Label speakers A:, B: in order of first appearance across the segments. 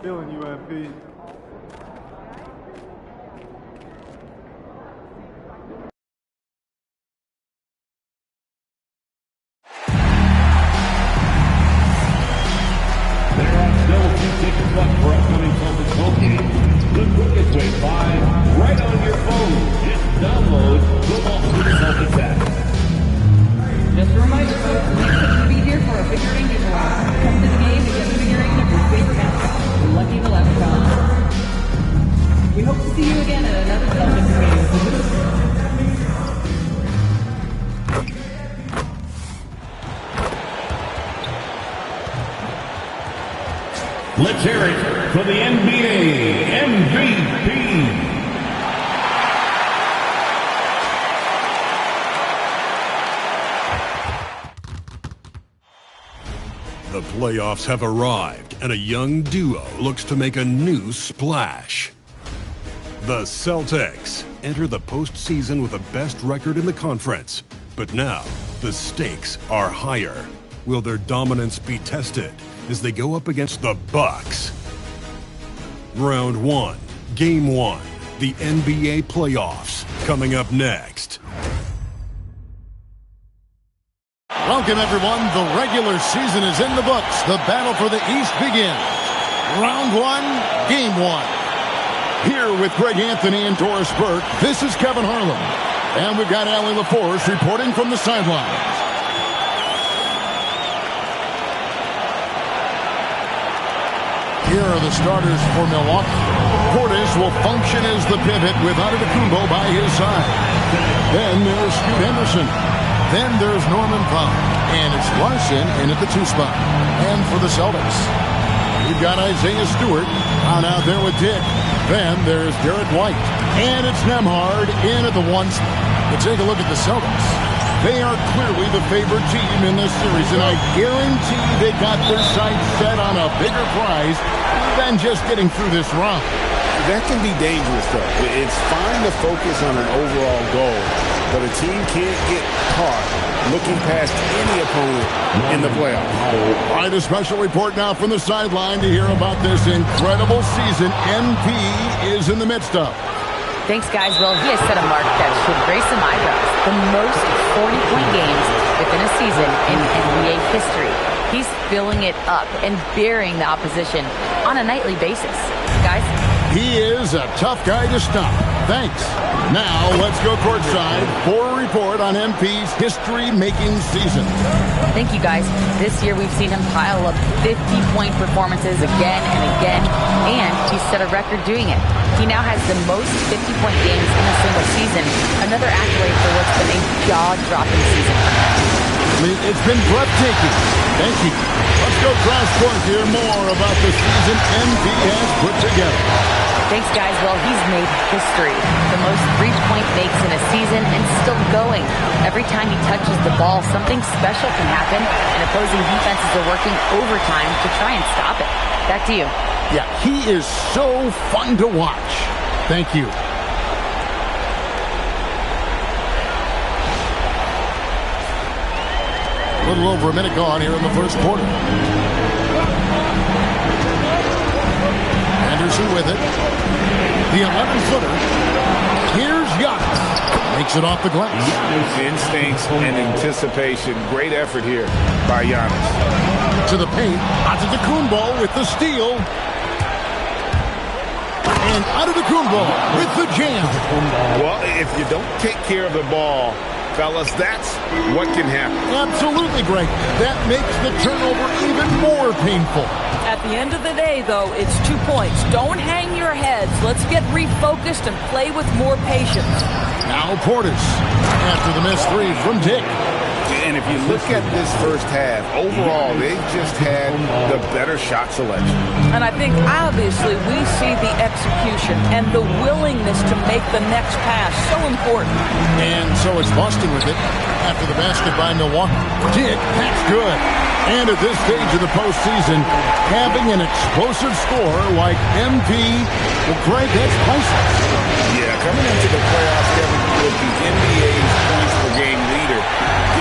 A: Feeling you, MP.
B: There are still a few tickets left for upcoming conference home games. The quickest way to buy right on your phone. Just download the Boston Celtics app.
C: Just a reminder, folks, we're excited to be here for a figurine giveaway. Come to the game and get a figurine of your favorite mascot. We're lucky the Leprechaun. We hope to see you again at another Celtics game.
B: Let's hear it for the NBA MVP.
D: The playoffs have arrived, and a young duo looks to make a new splash. The Celtics enter the postseason with the best record in the conference. But now, the stakes are higher. Will their dominance be tested as they go up against the Bucks? Round 1, Game 1, the NBA playoffs, coming up next.
E: Welcome, everyone. The regular season is in the books. The battle for the East begins. Round 1, Game 1. Here with Greg Anthony and Doris Burke, this is Kevin Harlan. And we've got Allie LaForce reporting from the sidelines. Here are the starters for Milwaukee. Portis will function as the pivot with Antetokounmpo by his side. Then there's Scoot Henderson. Then there's Norman Powell. And it's Larson in at the 2 spot. And for the Celtics, we've got Isaiah Stewart on out there with Dick. Then there's Derek White. And it's Nembhard in at the 1 spot. But take a look at the Celtics. They are clearly the favored team in this series, and I guarantee they got their sights set on a bigger prize than just getting through this round.
F: That can be dangerous, though. It's fine to focus on an overall goal, but a team can't get caught looking past any opponent in the playoffs.
E: All right, a special report now from the sideline to hear about this incredible season MP is in the midst of.
G: Thanks, guys. Well, he has set a mark that should raise some eyebrows. The most 40-point games within a season in NBA history. He's filling it up and burying the opposition on a nightly basis. Guys?
E: He is a tough guy to stop. Thanks. Now, let's go courtside for a report on MP's history-making season.
G: Thank you, guys. This year, we've seen him pile up 50-point performances again and again, and he's set a record doing it. He now has the most 50-point games in a single season, another accolade for what's been a jaw-dropping season for him.
E: It's been breathtaking. Thank you. Let's go cross-court to hear more about the season MP has put together.
G: Thanks, guys. Well, he's made history. The most 3-point makes in a season and still going. Every time he touches the ball, something special can happen, and opposing defenses are working overtime to try and stop it. Back to you.
E: Yeah, he is so fun to watch. Thank you. A little over a minute gone here in the first quarter. Anderson with it. The 11-footer. Here's Giannis. Makes it off the glass.
F: Giannis instincts and anticipation. Great effort here by Giannis.
E: To the paint. Antetokounmpo with the steal. And Antetokounmpo with the jam.
F: Well, if you don't take care of the ball, fellas, that's what can happen.
E: Absolutely, Greg. That makes the turnover even more painful.
H: At the end of the day, though, it's 2 points. Don't hang your heads. Let's get refocused and play with more patience.
E: Now Portis after the missed 3 from Dick.
F: And if you look at this first half, overall, they've just had the better shot selection.
H: And I think, obviously, we see the execution and the willingness to make the next pass so important.
E: And so it's Boston with it after the basket by Milwaukee. Dick, that's good. And at this stage of the postseason, having an explosive score like MP, well, Greg, that's priceless.
F: Yeah, coming into the playoffs, Kevin, with the NBA's points per game leader,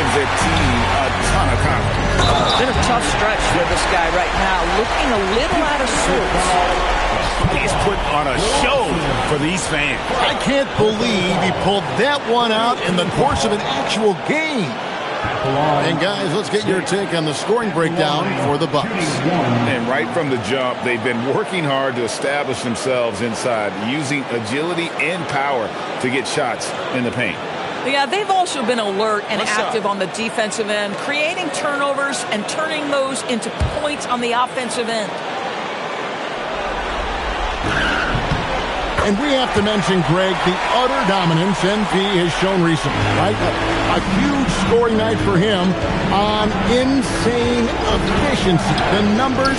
F: gives their team a ton of confidence.
H: It's been a tough stretch for this guy right now. looking a little out of sorts.
F: He's put on a show for these fans.
E: I can't believe he pulled that one out in the course of an actual game. And guys, let's get your take on the scoring breakdown for the Bucks.
F: And right from the jump, they've been working hard to establish themselves inside, using agility and power to get shots in the paint.
H: Yeah, they've also been alert and active on the defensive end, creating turnovers and turning those into points on the offensive end.
E: And we have to mention, Greg, the utter dominance NP has shown recently, right? A huge scoring night for him on insane efficiency. The numbers,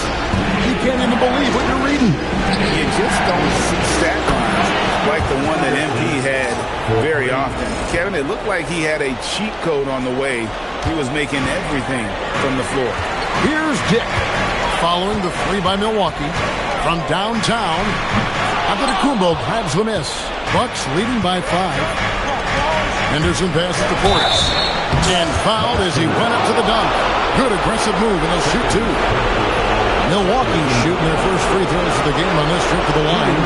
E: you can't even believe what you're reading.
F: You just don't see stat lines like the one that MP had very often. Kevin, it looked like he had a cheat code on the way. He was making everything from the floor.
E: Here's Dick following the three by Milwaukee from downtown. Antetokounmpo grabs the miss. Bucks leading by 5. Henderson passes to Portis. And fouled as he went up to the dunk. Good aggressive move, and they'll shoot 2. Milwaukee shooting their first free throws of the game on this trip to the line.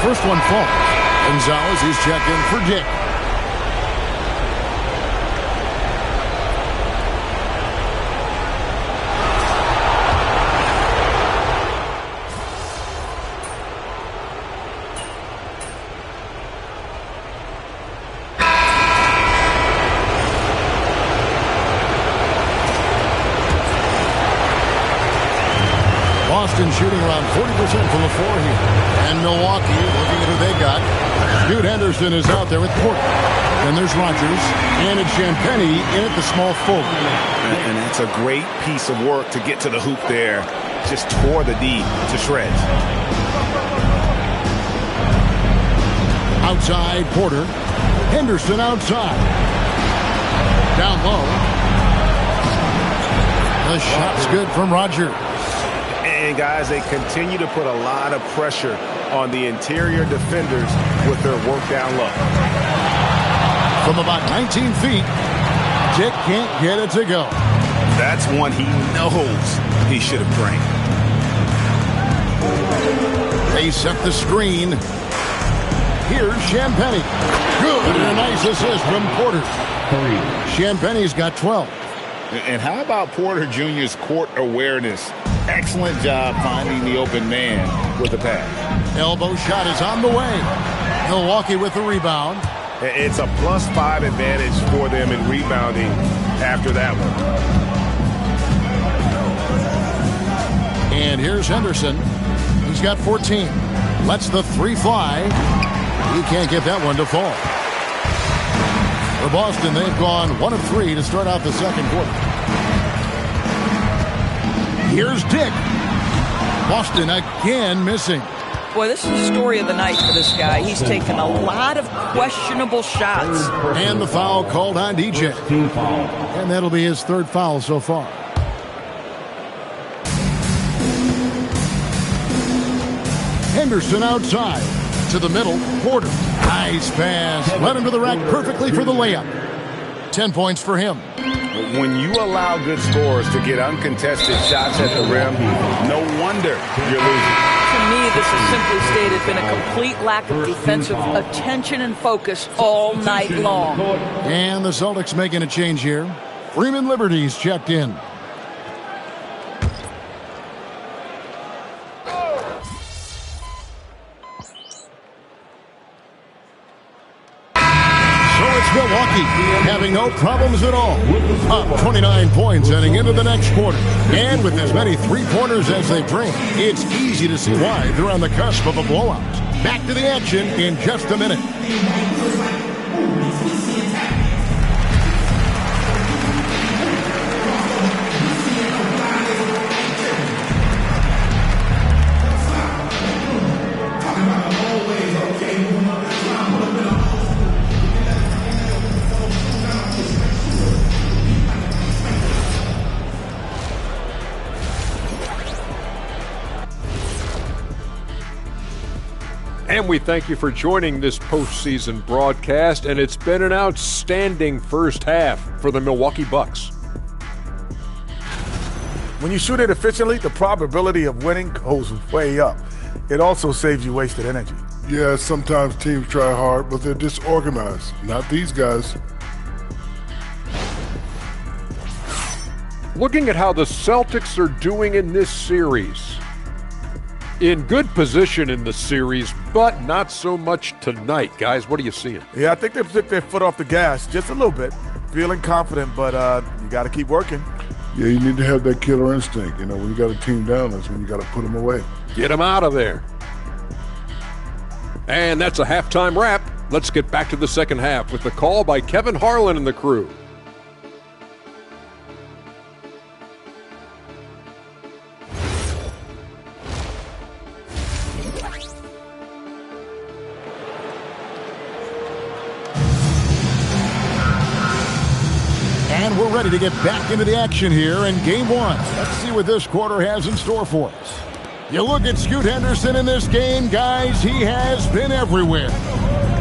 E: First one falls. Gonzalez, he's checked in for Dick. Boston shooting around 40% from the floor here. And Milwaukee, looking at who they got. Scoot Henderson is out there with Porter. Then there's Rogers. And it's Champagnie in at the small forward.
F: And that's a great piece of work to get to the hoop there. Just tore the D to shreds.
E: Outside, Porter. Henderson outside. Down low. The shot's good from Rogers.
F: And guys, they continue to put a lot of pressure on the interior defenders with their work down low.
E: From about 19 feet, Dick can't get it to go.
F: That's one he knows he should have drained.
E: They set the screen. Here's Champagnie. Good, and a nice assist from Porter. Champagnie's got 12.
F: And how about Porter Jr.'s court awareness? Excellent job finding the open man with the pass.
E: Elbow shot is on the way. Milwaukee with the rebound.
F: It's a +5 advantage for them in rebounding after that one.
E: And here's Henderson. He's got 14. Lets the 3 fly. He can't get that one to fall. For Boston, they've gone 1 of 3 to start out the second quarter. Here's Dick. Boston again missing.
H: Boy, this is the story of the night for this guy. He's taken a lot of questionable shots.
E: And the foul called on DJ. And that'll be his 3rd foul so far. Henderson outside. To the middle. Porter. Nice pass. Led him to the rack perfectly for the layup. 10 points for him.
F: When you allow good scorers to get uncontested shots at the rim, no wonder you're losing.
H: To me, this is simply stated been a complete lack of defensive attention and focus all night long.
E: And the Celtics making a change here. Freeman Liberty's checked in. Milwaukee having no problems at all. Up 29 points heading into the next quarter. And with as many three-pointers as they bring, it's easy to see why they're on the cusp of a blowout. Back to the action in just a minute.
A: And we thank you for joining this postseason broadcast, and it's been an outstanding first half for the Milwaukee Bucks.
I: When you shoot it efficiently, the probability of winning goes way up. It also saves you wasted energy.
J: Yeah, sometimes teams try hard, but they're disorganized. Not these guys.
A: Looking at how the Celtics are doing in this series. In good position in the series, but not so much tonight. Guys, what are you seeing?
I: Yeah, I think they took their foot off the gas just a little bit. Feeling confident, but you got to keep working.
J: Yeah, you need to have that killer instinct. You know, when you got a team down, that's when you got to put them away.
A: Get them out of there. And that's a halftime wrap. Let's get back to the second half with the call by Kevin Harlan and the crew.
E: And we're ready to get back into the action here in Game 1. Let's see what this quarter has in store for us. You look at Scoot Henderson in this game, guys, he has been everywhere.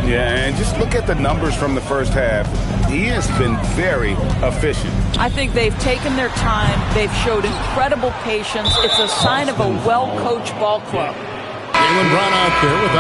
F: Yeah, and just look at the numbers from the first half. He has been very efficient.
H: I think they've taken their time. They've showed incredible patience. It's a sign of a well-coached ball club.
E: Jaylen Brown out there with